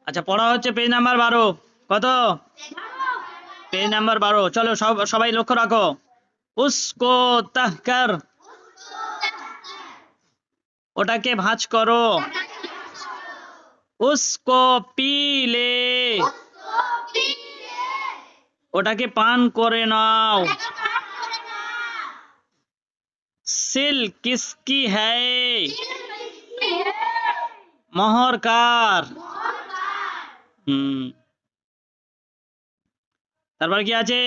আচ্ছা, পড়া হচ্ছে পেজ নাম্বার 12। কত? Page number 12। চলো সবাই লক্ষ্য রাখো। উসকো তাহকার, ওটাকে ভাঁজ করো। উসকো পি লে, ওটাকে পান করে নাও। সিল কিসকি হ্যায়, মোহর কার। তারপর কি আছে?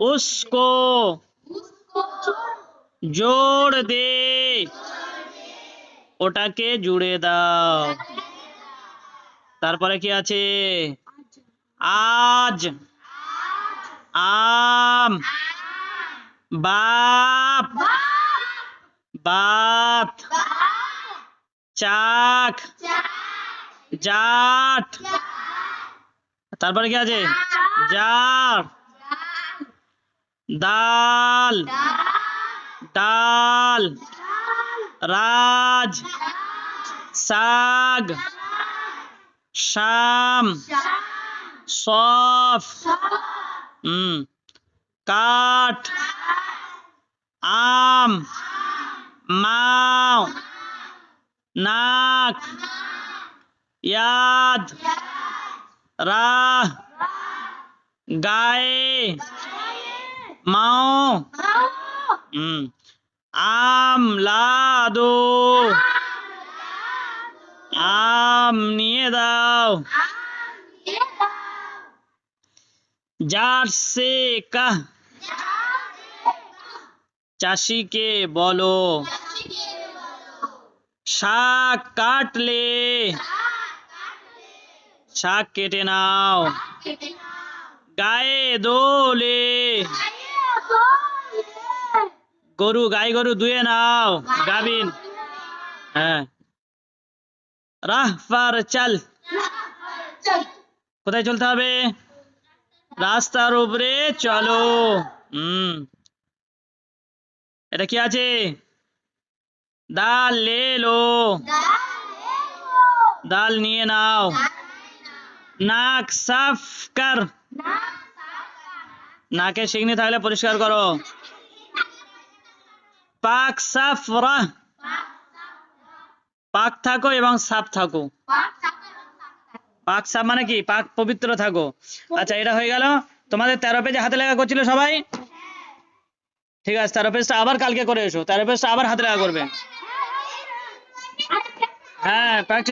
উসকো জোড় দে, ওটাকে জুড়ে দাও। তারপরে কি আছে? আজ, আম, বাপ, বাত, চাক, জাট। তারপরে কি আছে? জার, দাল, ডাল, রাজ, সাগ, শাম, সফ, কাঠ, আম, মাও, নাক, ইয়াদ, রাহ, গায়ে, মাও, আম লাদো, আম নিয়ে দাও। জার সে কাহ, চাষিকে বলো। শাক কাটলে, শাক কেটে নাও। গায়ে দোলে, গরু, গাই গরু ধুয়ে নাও, গাবিন। হ্যাঁ। রাহ পার চল, কোথায় চলতে হবে? রাস্তার উপরে চলো। এটা কি আছে? দাল লে লো, দাল নিয়ে নাও। নাক সাফ কর, নাকে শিকনি থাকলে পরিষ্কার করো। পাক সাফ রাহ, পাক থাকো এবং সাফ থাকো। পাক সাফ মানে কি? পাক পবিত্র থাকো। আচ্ছা, এটা হয়ে গেল। তোমাদের 13 পেজে হাতে লেখা করছিল সবাই? ঠিক আছে, 13 পেজটা আবার কালকে করে এসো। 13 পেজটা আবার হাতে লেখা করবে। হ্যাঁ, প্র্যাকটিস